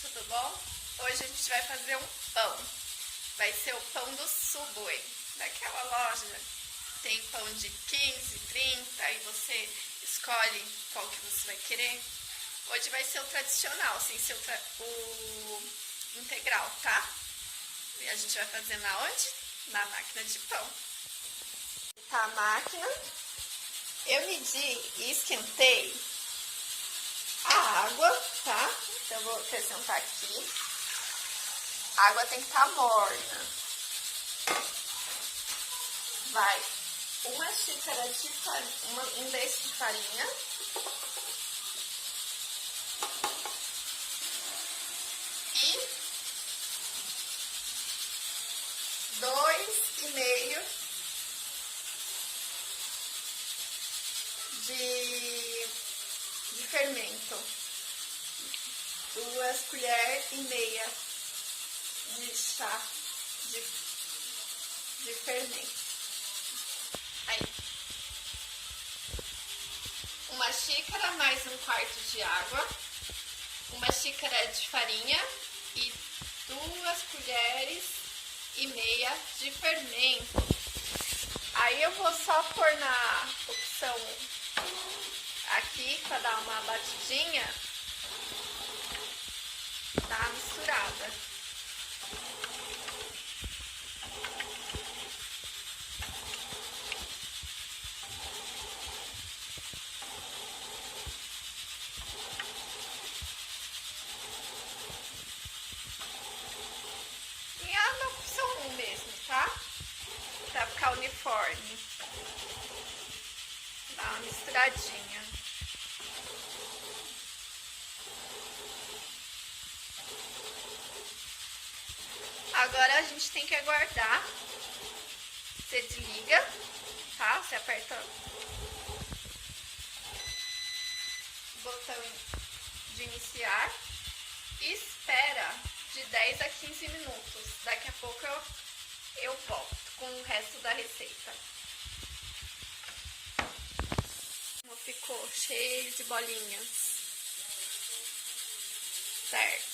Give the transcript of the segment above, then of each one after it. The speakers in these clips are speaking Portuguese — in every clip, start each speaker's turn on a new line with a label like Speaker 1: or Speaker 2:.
Speaker 1: tudo bom? Hoje a gente vai fazer um pão. Vai ser o pão do Subway, daquela loja. Tem pão de 15, 30, aí você escolhe qual que você vai querer. Hoje vai ser o tradicional, sem ser o integral, tá? E a gente vai fazer na onde? Na máquina de pão. Tá a máquina. Eu medi e esquentei a água, tá? Então eu vou acrescentar aqui. A água tem que estar morna. Vai uma xícara de farinha, um desse de farinha. E 2,5 de fermento. 2,5 colheres de chá de fermento. Aí, uma xícara mais 1/4 de água, uma xícara de farinha e 2,5 colheres de fermento. Aí eu vou só pôr na opção aqui para dar uma batidinha, dar uma misturada. E é na opção 1 mesmo, tá? Pra ficar uniforme. Dá uma misturadinha. Agora a gente tem que aguardar. Você desliga, tá? Você aperta o botão de iniciar e espera de 10 a 15 minutos. Daqui a pouco eu volto com o resto da receita. Ficou cheio de bolinhas. Certo.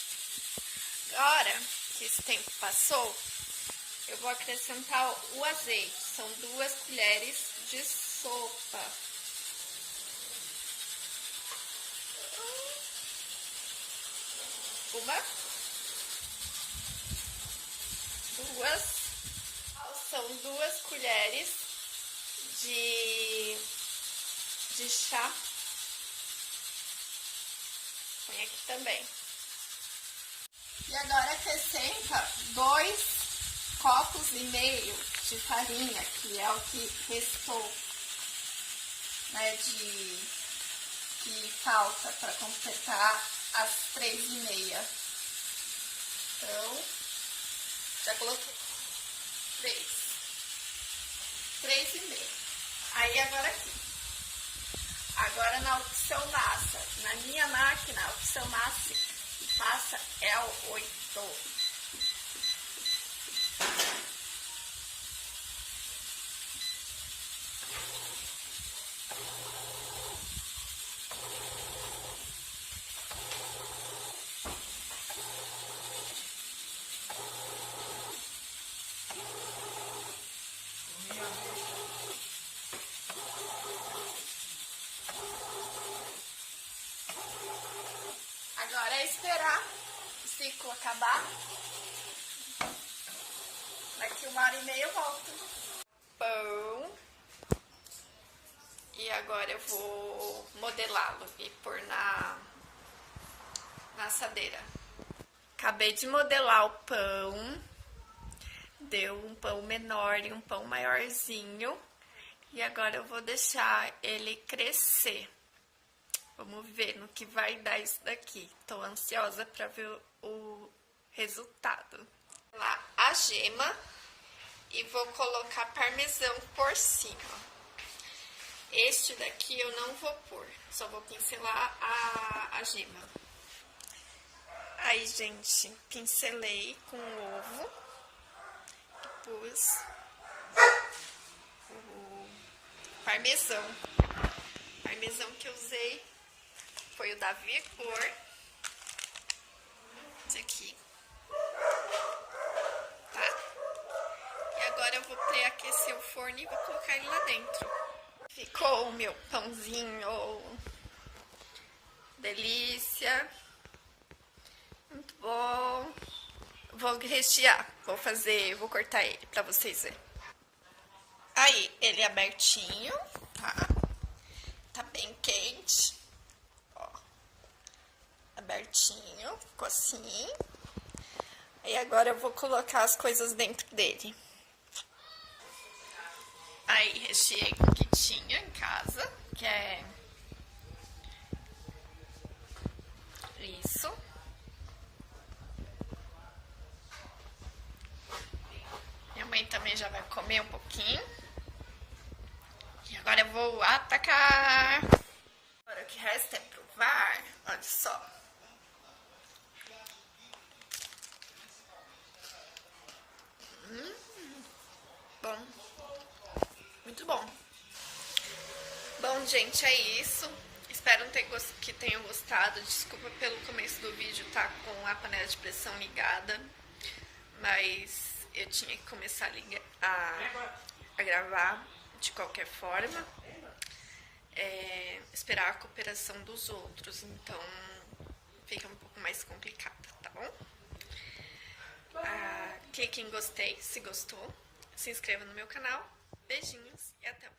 Speaker 1: Agora que esse tempo passou, eu vou acrescentar o azeite. São 2 colheres de sopa. Uma. 2. São 2 colheres de chá. Põe aqui também. E agora acrescenta 2,5 copos de farinha, que é o que restou, né, que falta para completar as 3,5. Então, já coloquei 3,5. Aí agora aqui. Agora na opção massa. Na minha máquina, a opção massa é o 8. Agora é esperar o ciclo acabar. Daqui 1h30 eu volto. Pão. E agora eu vou modelá-lo e pôr na assadeira. Acabei de modelar o pão. Deu um pão menor e um pão maiorzinho. E agora eu vou deixar ele crescer. Vamos ver no que vai dar isso daqui. Tô ansiosa para ver o resultado. Lá a gema e vou colocar parmesão por cima. Este daqui eu não vou pôr, só vou pincelar a gema. Aí, gente, pincelei com o ovo e pus o parmesão. O parmesão que eu usei foi o da Vigor. base aqui. Tá? E agora eu vou pré-aquecer o forno e vou colocar ele lá dentro. Ficou o meu pãozinho. Delícia. Muito bom. Vou rechear. Vou cortar ele pra vocês verem. Aí, ele é abertinho, tá? Tá bem quente. Ó. Abertinho, ficou assim. Aí agora eu vou colocar as coisas dentro dele. Aí, recheei com o que tinha em casa, que é isso. Minha mãe também já vai comer um pouquinho. E agora eu vou atacar. Agora o que resta é provar. Olha só. Bom. Muito bom. Bom, gente, é isso. Espero que tenham gostado. Desculpa pelo começo do vídeo tá com a panela de pressão ligada. Mas eu tinha que começar a gravar de qualquer forma. Esperar a cooperação dos outros. Então fica um pouco mais complicado, tá bom? Clique em gostei se gostou. Se inscreva no meu canal. Beijinhos e até mais.